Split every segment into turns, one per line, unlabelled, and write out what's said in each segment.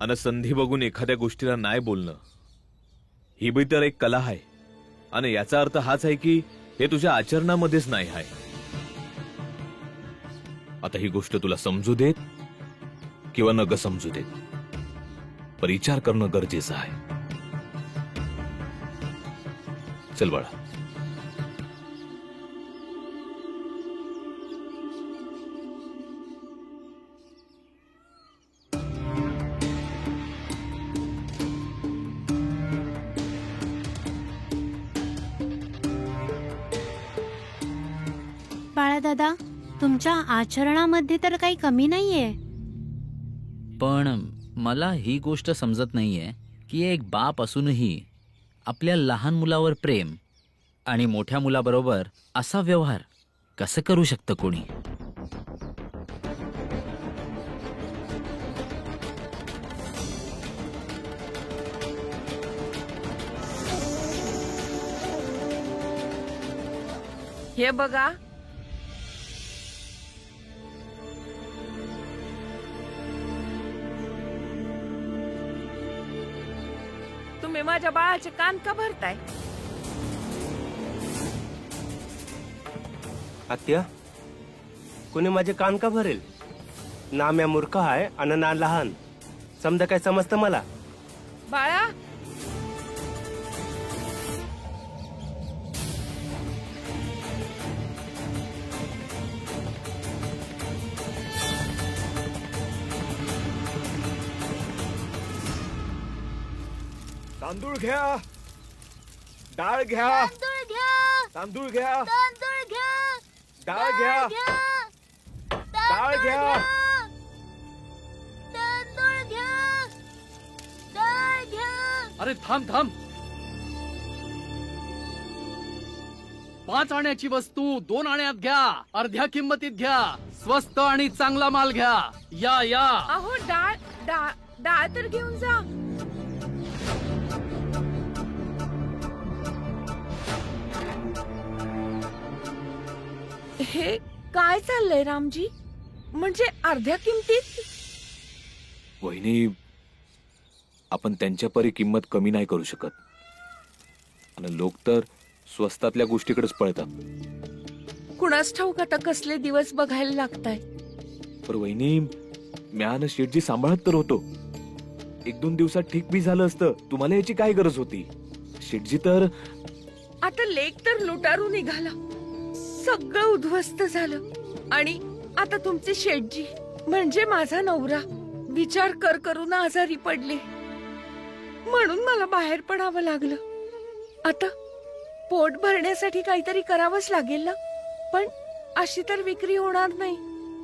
आणि संधी बघून एखाद्या गोष्टीला नाही बोलणं ही बी तर एक कला आहे. आणि याचा अर्थ हाच आहे की हे तुझ्या आचरणामध्येच नाही आहे. आता ही गोष्ट तुला समजू देत किंवा न ग समजू देत, पण विचार करणं गरजेचं आहे. चल बाळा.
बाळादादा, तुमच्या आचरणामध्ये तर काही कमी नाहीये.
पण मला ही गोष्ट समजत नाहीये की एक बाप असूनही आपल्या लहान मुलावर प्रेम आणि मोठ्या मुलाबरोबर असा व्यवहार कसं करू शकतं कोणी.
हे बघा, तुम्ही माझ्या बाळाचे कान का भरताय?
आत्या, कोणी माझे कान का भरेल? ना म्या मूर्ख आहे आणि ना लहान. समजा काय समजतं मला?
बाळा,
तांदूळ घ्या, डाळ घ्या, तांदूळ घ्या, डाळ घ्या, डाळ घ्या.
अरे थांब थांब. 5 आण्याची वस्तू 2 आण्यात घ्या, अर्ध्या किंमतीत घ्या. स्वस्त आणि चांगला माल घ्या. या या.
अहो डाळ डाळ डाळ तर घेऊन जा. हे काय चाललंय रामजी? म्हणजे अर्ध्या किमतीत?
वहिनी, आपण त्यांच्या परी किंमत कमी नाही करू शकत. आणि लोक तर स्वस्तातल्या गोष्टीकडेच पळतात.
कुणास ठाऊक आता कसले दिवस बघायला लागताय.
पर वहिनी, म्यान शेठजी सांभाळत तर होतो. 1-2 दिवसात ठीक बी झालं असतं. तुम्हाला याची काय गरज होती? शेठजी तर
आता लेक तर लुटारू निघाला. सगळं उद्ध्वस्त झालं. आणि आता तुमचे शेठजी म्हणजे माझा नवरा विचार करून आजारी पडले. म्हणून मला बाहेर पडावं लागलं. आता पोट भरण्यासाठी काहीतरी करावंच लागेल ना. पण अशी तर विक्री होणार नाही.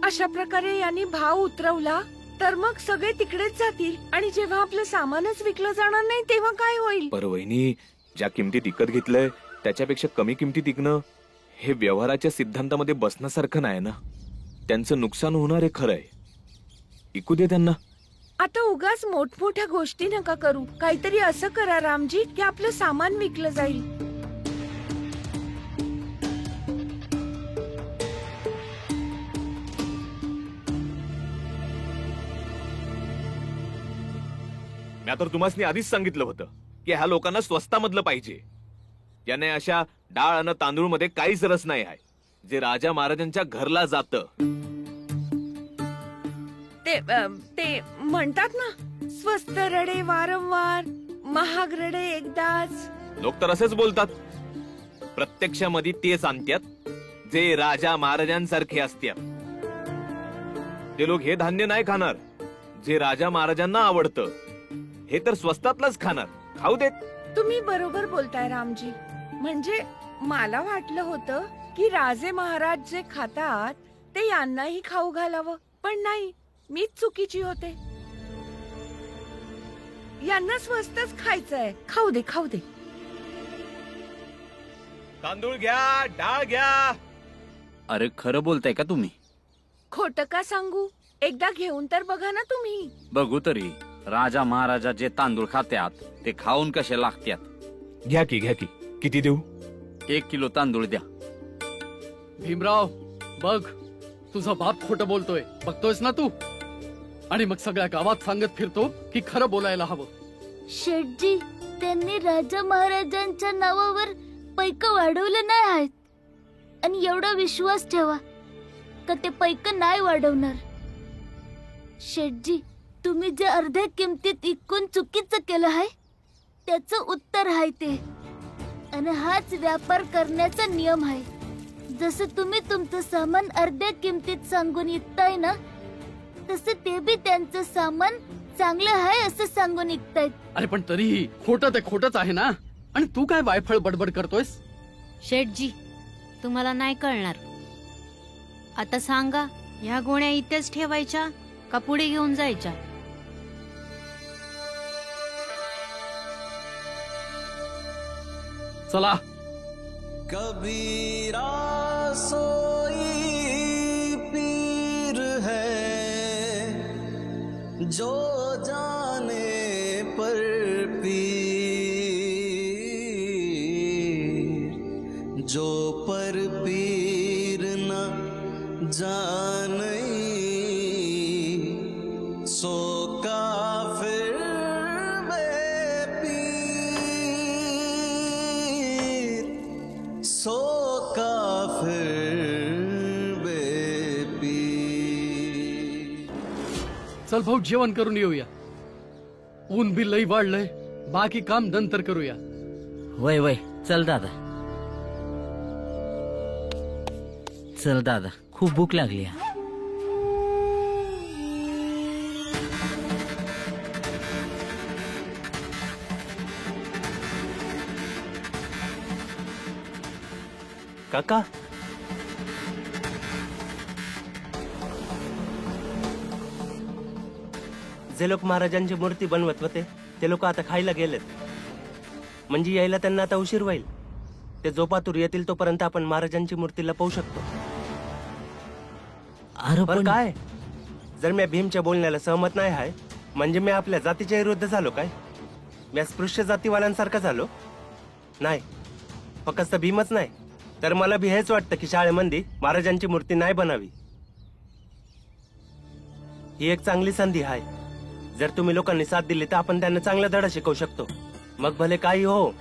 अशा प्रकारे यांनी भाव उतरवला तर मग सगळे तिकडेच जातील. आणि जेव्हा आपलं सामानच विकलं जाणार नाही तेव्हा काय होईल?
पर वहिनी, ज्या किमतीत विकत घेतलंय त्याच्यापेक्षा कमी किमतीत विकणं हे व्यवहाराच्या सिद्धांतामध्ये बसण्यासारखं नाही ना. त्यांचं नुकसान होणार हे खरं आहे. ऐकू दे त्यांना.
आता उगाच मोठमोठ्या गोष्टी नका करू. काहीतरी असं करा रामजी की आपलं सामान विकलं जाईल.
मी तर तुम्हाला आधीच सांगितलं होतं की ह्या लोकांना स्वस्तामधलं पाहिजे. याने अशा डाळ आणि तांदूळ मध्ये काहीच रस नाही आहे जे राजा महाराजांच्या घरला जातं.
ते म्हणतात ना, स्वस्त रडे वारंवार, महाग रडे एकदाच.
लोक तर असेच बोलतात. प्रत्यक्षामध्ये तेच आणतात जे राजा महाराजांसारखे असतात. ते लोक हे धान्य नाही खाणार जे राजा महाराजांना आवडतं. हे तर स्वस्तातलंच खाणार. खाऊ देत.
तुम्ही बरोबर बोलताय रामजी. म्हणजे मला वाटलं होतं की राजे महाराज जे खातात ते यांनाही खाऊ घालावं. पण नाही, मीच चुकीची होते. यांना स्वस्तच खायचंय. खाऊ दे खाऊ दे.
तांदूळ घ्या, डाळ घ्या.
अरे खरं बोलताय का तुम्ही?
खोटं का सांगू? एकदा घेऊन तर बघा ना तुम्ही.
बघू तरी. राजा महाराजा जे तांदूळ खात्यात ते खाऊन कसे लागतात.
घ्या की घ्या की. किती देऊ?
1 किलो तांदूळ द्या.
भीमराव, बघ तुझा बाप खोटं बोलतोय. बघतोयस ना तू? आणि मग सगळ्या गावात सांगत फिरतो की खरं बोलायला हवं.
शेठजी, त्यांनी राजा महाराजांच्या नावावर पैक वाढवले नाही आहेत. आणि एवढा विश्वास ठेवा का ते पैक नाही वाढवणार. शेठजी, तुम्ही जे अर्ध्या किमतीत इकून चुकीचं केलं आहे त्याचं उत्तर आहे ते. आणि हाच व्यापार करण्याचा नियम आहे. जसं तुम्ही तुमचं सामान अर्ध्या किमतीत सांगून विकताय ना, तसं ते बी त्यांचं सामान चांगलं आहे असं सांगून विकतायत.
अरे पण तरीही खोटं ते खोटंच आहे ना. आणि तू काय वायफळ बडबड करतोयस?
शेठजी, तुम्हाला नाही कळणार. आता सांगा, ह्या गोण्या इथेच ठेवायच्या का पुढे घेऊन जायच्या?
चला.
कबीरा सोई पीर है जो जाने पर पीर, जो पर पीर न जाने सो काफिर बे पीर, सो काफिर बे पीर.
चल भाऊ, जेवण करून येऊया. ऊन बी लई वाढलंय. बाकी काम नंतर करूया.
वय वय, चल दादा. चल दादा, खूप भूक लागली आहे.
काका, जे लोक महाराजांची मूर्ती बनवत होते ते लोक आता खायला गेलेत. म्हणजे यायला त्यांना आता उशीर होईल. ते जोपातूर येतील तोपर्यंत आपण महाराजांची मूर्तीला पाहू शकतो.
अरे
पण काय, जर मी भीमच्या बोलण्याला सहमत नाही आहे म्हणजे मी आपल्या जातीच्या विरुद्ध झालो काय? मी अस्पृश्य जातीवाल्यांसारखा झालो नाही. फक्त भीमच नाही तर मला बी हेच वाटतं की शाळेमध्ये महाराजांची मूर्ती नाही बनावी. ही एक चांगली संधी आहे. जर तुम्ही लोकांनी साथ दिली तर आपण त्यांना चांगला धडा शिकवू शकतो. मग भले काही हो,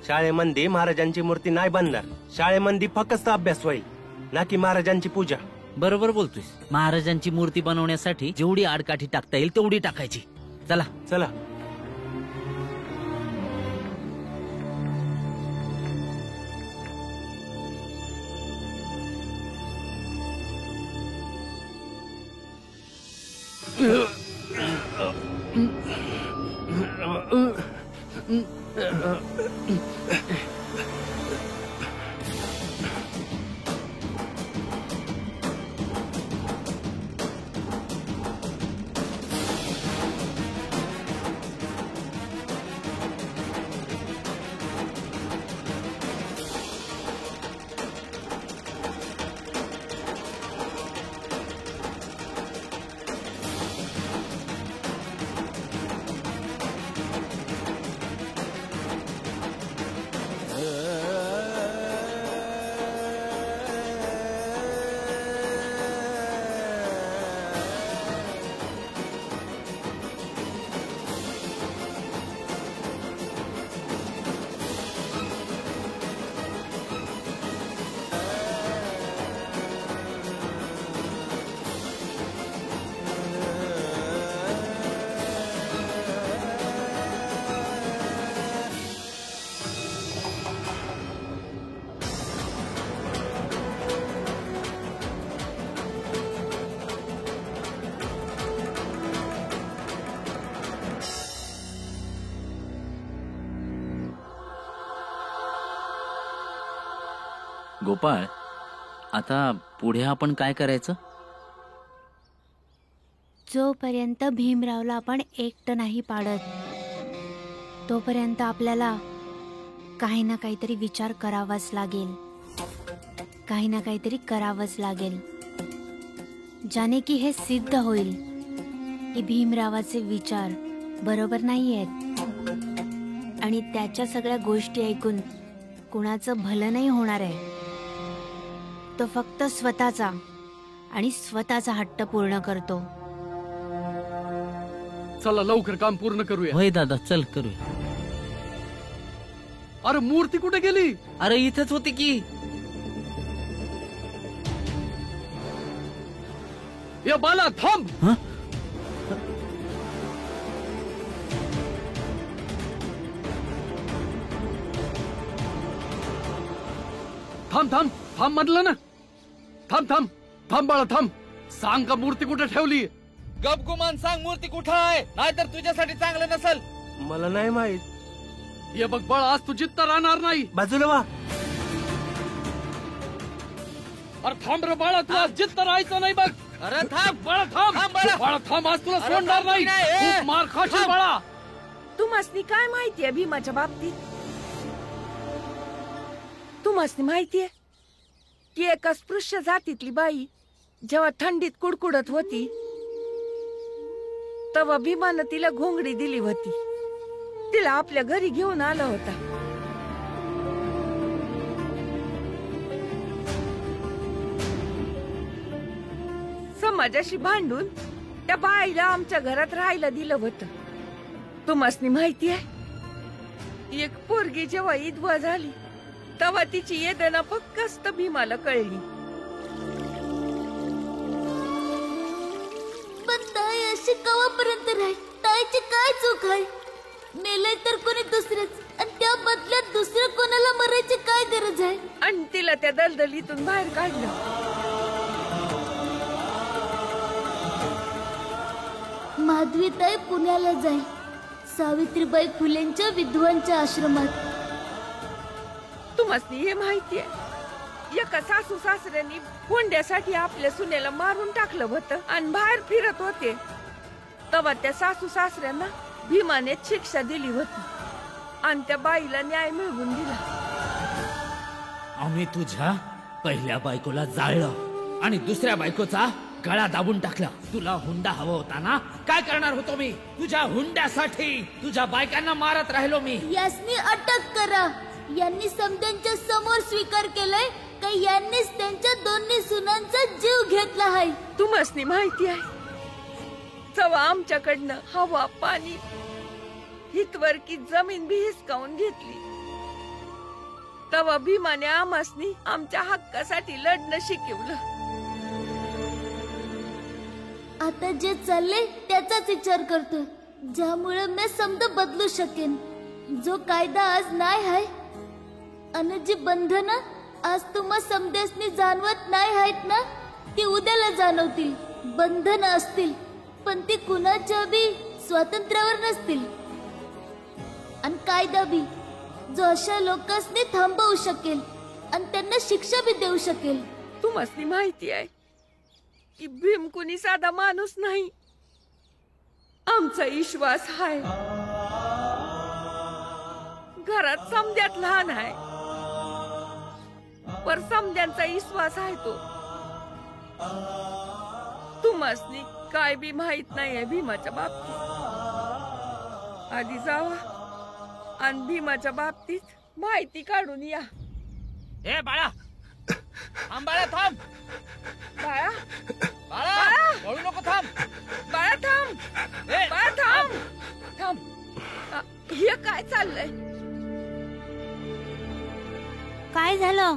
शाळेमध्ये महाराजांची मूर्ती नाही बनणार. शाळेमध्ये फक्त अभ्यास होईल, ना की महाराजांची पूजा.
बरोबर बोलतोय. महाराजांची मूर्ती बनवण्यासाठी जेवढी आडकाठी टाकता येईल तेवढी टाकायची. चला
चला.
गोपाळ, आता पुढे आपण काय करायचं?
जोपर्यंत भीमरावला आपण एकटं नाही पाडत तोपर्यंत आपल्याला काही ना काहीतरी विचार करावाच लागेल. काही ना काहीतरी करावंच लागेल, ज्याने की हे सिद्ध होईल की भीमरावाचे विचार बरोबर नाही आहेत आणि त्याच्या सगळ्या गोष्टी ऐकून कुणाचं भलं नाही होणार आहे. तो फक्त स्वतःचा आणि स्वतःचा हट्ट पूर्ण करतो.
चला लवकर काम पूर्ण करूया.
होय दादा, चल करूया.
अरे मूर्ती कुठे गेली?
अरे इथेच होती की.
या बाला थांब.
हं?
थांब थांब थांब म्हटलं ना. थांब थांब थांब बाळा थांब. सांग का मूर्ती कुठे ठेवली?
गपगुमान सांग मूर्ती कुठं आहे, नाहीतर तुझ्यासाठी चांगलं नसल.
मला नाही माहित.
ये बघ बाळा, आज तू जिद्द राहणार नाही.
बाजूला वा.
अरे थांब रे बाळा, तू आज जिद्द राहायचं नाही बघ.
अरे थांब
बाळा थांब.
थांब बाळा.
बाळा थांब, आज तुला
अरे
सोडणार
थांब
नाही.
नाही, ए.
खूप मार खाशील
थांब.
बाळा.
तुम्हासनी काय माहितीये भीमाच्या बाबतीत? तुम्हासनी माहितीये की एका स्पृश्य जातीतली बाई जेव्हा थंडीत कुडकुडत होती तेव्हा भीमानं तिला घोंगडी दिली होती. तिला आपल्या घरी घेऊन आला होता. समाजाशी भांडून त्या बाईला आमच्या घरात राहायला दिलं होतं. तुम्हासनी माहितीये एक पोरगी जेव्हा विधवा झाली तेव्हा तिची वेदना फक्त भीमाला कळली.
पण ताई अशी कवापर्यंत राहील? ताईची काय चूक आहे? मेलय तर कोणी दुसरेच, आणि त्या बदल्यात दुसरं कोणाला मरायची काय गरज आहे?
आणि तिला त्या दलदलीतून बाहेर काढलं.
माधवीताई पुण्याला जाईल, सावित्रीबाई फुलेंच्या विधवांच्या आश्रमात.
तुम्हासनी हे माहितीये एका सासू सासऱ्यांनी हुंड्यासाठी आपल्या सुनेला मारून टाकलं होतं आणि बाहेर फिरत होते तेव्हा त्या सासू सासऱ्यांना भीमाने शिक्षा दिली होती आणि त्या बाईला न्याय मिळवून दिला.
आम्ही तुझ्या पहिल्या बायकोला जाळलं आणि दुसऱ्या बायकोचा गळा दाबून टाकला. तुला हुंडा हवा होता ना? काय करणार होतो मी? तुझ्या हुंड्यासाठी तुझ्या बायकांना मारत राहिलो मी.
यासनी अटक करा. यांनी समद्यांच्या समोर स्वीकार केलाय का यांनीच त्यांच्या दोन्ही सुनांचा जीव घेतला आहे?
तुम्हासनी माहिती आहे जेव्हा आमच्याकडनं हवा पाणी हितवर की जमीन बी हिसकावून घेतली तेव्हा भीमाने आमासनी आमच्या हक्कासाठी लढणं शिकवलं.
आता जे चालले त्याचाच विचार करतो, ज्यामुळे मी समज बदलू शकेन. जो कायदा आज नाही आहे आणि जी बंधन आज तुम्हा समदेसनी जाणवत नाही आहेत ना, ती उद्याला जाणवतील. बंधन असतील पण ती कुणाच्या बी स्वातंत्र्यावर नसतील. आणि कायदा बी जो अशा लोकांनी थांबवू शकेल आणि त्यांना शिक्षा बी देऊ शकेल.
तुम्हासनी माहिती आहे की भीम कुणी साधा माणूस नाही. आमचा विश्वास आहे. घरात समद्यात लहान आहे पर समद्यांचा विश्वास आहे तो. तुम्हासनी काय बी माहित नाहीये भीमाच्या बाबतीत. आधी जावा आणि भीमाच्या बाबतीत माहिती काढून या.
ए बाळा थांब, बाळा थांब.
बाळा
बाळा बोलू नको, थांब.
बाळा थांब.
ए,
बाळा थांब थांब. हे काय चाललंय?
काय झालं?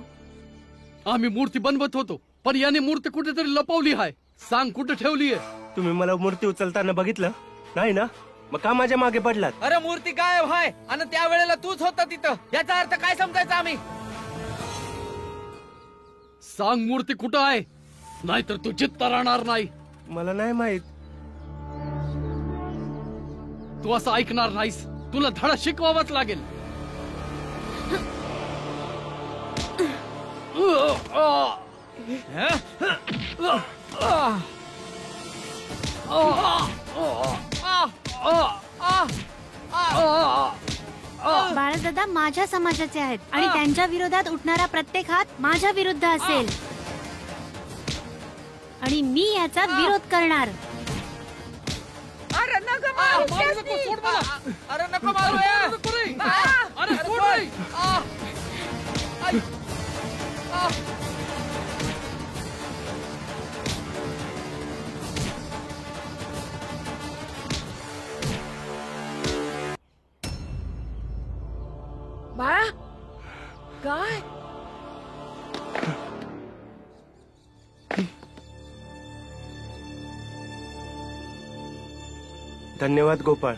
आम्ही मूर्ती बनवत होतो पण याने मूर्ती कुठेतरी लपवली आहे. सांग कुठे ठेवली आहे?
तुम्ही मला मूर्ती उचलताना बघितलं नाही ना? मग का माझ्या मागे पडलात?
अरे मूर्ती गायब आहे आणि त्यावेळेला तूच होता तिथं. याचा अर्थ काय समजायचा आम्ही?
सांग मूर्ती कुठं आहे, नाहीतर तू जिद्द राहणार नाही.
मला नाही माहित.
तू असं ऐकणार नाहीस. तुला धडा शिकवावाच लागेल.
बाळदादा माझ्या समाजाचे आहेत आणि त्यांच्या विरोधात उठणारा प्रत्येक हात माझ्या विरुद्ध असेल आणि मी याचा विरोध करणार.
अरे नका मारू
मारू नको,
त्यासनी.
सोड मला.
अरे नको मारू ए.
मारू नको रे. अरे सोड रे.
धन्यवाद गोपाळ.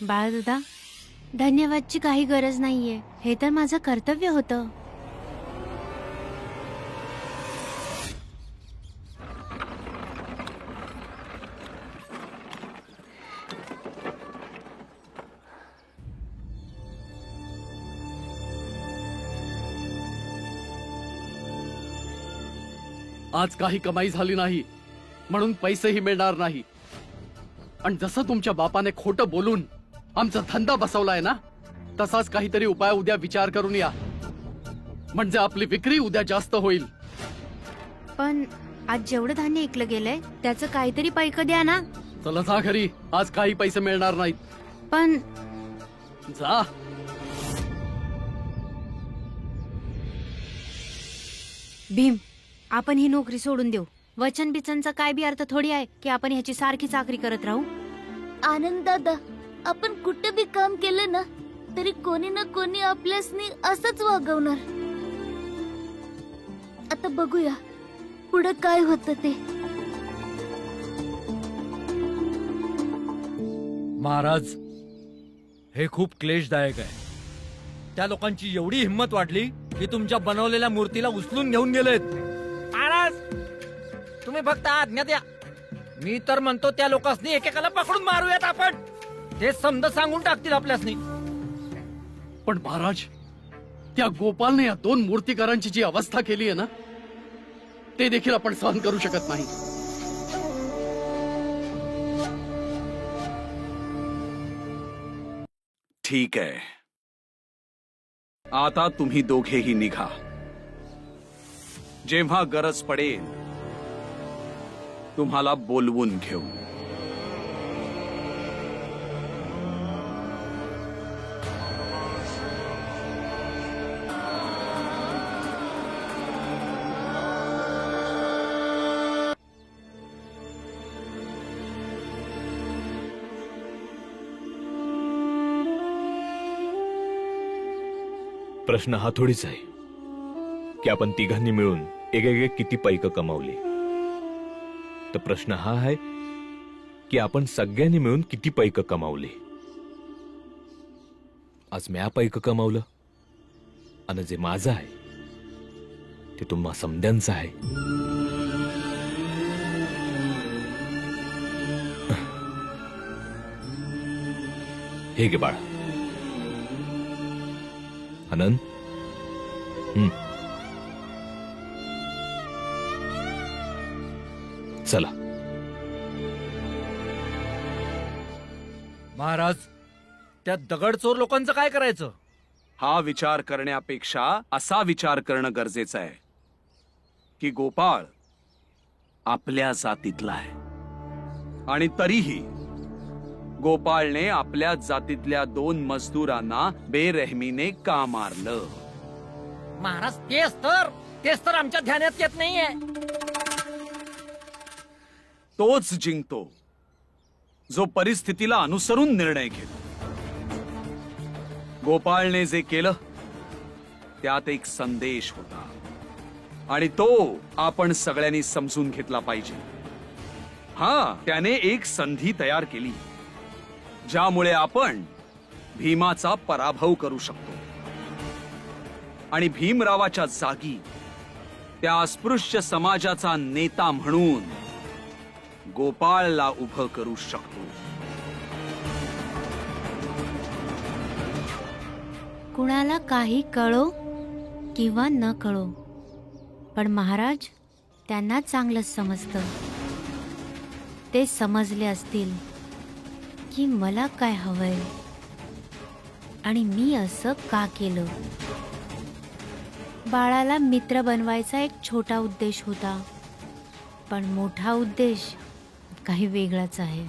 बाळदादा, धन्यवादची काही गरज नाहीये. हे तर माझं कर्तव्य होतं.
आज काही कमाई झाली नाही म्हणून पैसेही मिळणार नाही. आणि जसं तुमच्या बापाने खोटं बोलून आमचा धंदा बसवलाय ना, तसाच काहीतरी उपाय उद्या विचार करून या, म्हणजे आपली विक्री उद्या जास्त होईल.
पण आज जेवढं धान्य ऐकलं गेलंय त्याचं काहीतरी पैक द्या ना.
चला जा घरी, आज काही पैसे मिळणार नाहीत.
पण
जा.
भीम, आपण ही नोकरी सोडून देऊ. वचन बिचनचा काय बी अर्थ थोडी आहे की आपण ह्याची सारखी चाकरी करत राहू.
आनंद दादा, आपण कुठे बी काम केलं ना तरी कोणी ना कोणी आपल्यासनी असंच वागवणार. आता बघूया पुढे काय होतं ते.
महाराज, हे खूप क्लेशदायक आहे. त्या लोकांची एवढी हिंमत वाढली की तुमच्या बनवलेल्या मूर्तीला उचलून घेऊन गेलेत.
महाराज, तुम्ही फक्त आज्ञा द्या. मी तर म्हणतो त्या लोकांनी एकेकाला पकडून मारूयात आपण. ते समज सांगून टाकतील आपल्यासनी.
पण महाराज, त्या गोपालने या 2 मूर्तिकारांची जी अवस्था केली आहे ना, ते देखील आपण सहन करू शकत नाही.
ठीक आहे, आता तुम्ही दोघेही निघा. जेव्हा गरज पडेल तुम्हाला बोलवून घेऊ.
प्रश्न हा थोडीच आहे की आपण तिघांनी मिळून एक किती पैक कमावली. तर प्रश्न हा आहे की आपण सगळ्यांनी मिळून किती पैक कमावले. आज म्या पैक कमावलं आणि जे माझं आहे ते तुम्हा समद्यांचं आहे. हे गे बाळा. आनंद, चला.
महाराज, त्या दगडचोर लोकांचं काय करायचं?
हा विचार करण्यापेक्षा असा विचार करणं गरजेचं आहे की गोपाळ आपल्या जातीतला आहे आणि तरीही गोपाळने आपल्या जातीतल्या 2 मजदूरांना बेरहमीने का मारलं.
महाराज, तेच तर आमच्या ध्यानात येत नाहीये.
तोच जिंकतो जो परिस्थितीला अनुसरून निर्णय घेतो. गोपाळने जे केलं त्यात एक संदेश होता आणि तो आपण सगळ्यांनी समजून घेतला पाहिजे. त्याने एक संधी तयार केली ज्यामुळे आपण भीमाचा पराभव करू शकतो आणि भीमरावाच्या जागी त्या अस्पृश्य समाजाचा नेता म्हणून गोपाळला उभं करू शकतो.
कुणाला काही कळो किंवा न कळो, पण महाराज त्यांना चांगलंच समजतं. ते समजले असतील की मला काय हवंय आणि मी असं का केलं. बाळाला मित्र बनवायचा एक छोटा उद्देश होता, पण मोठा उद्देश काही वेगळाच आहे.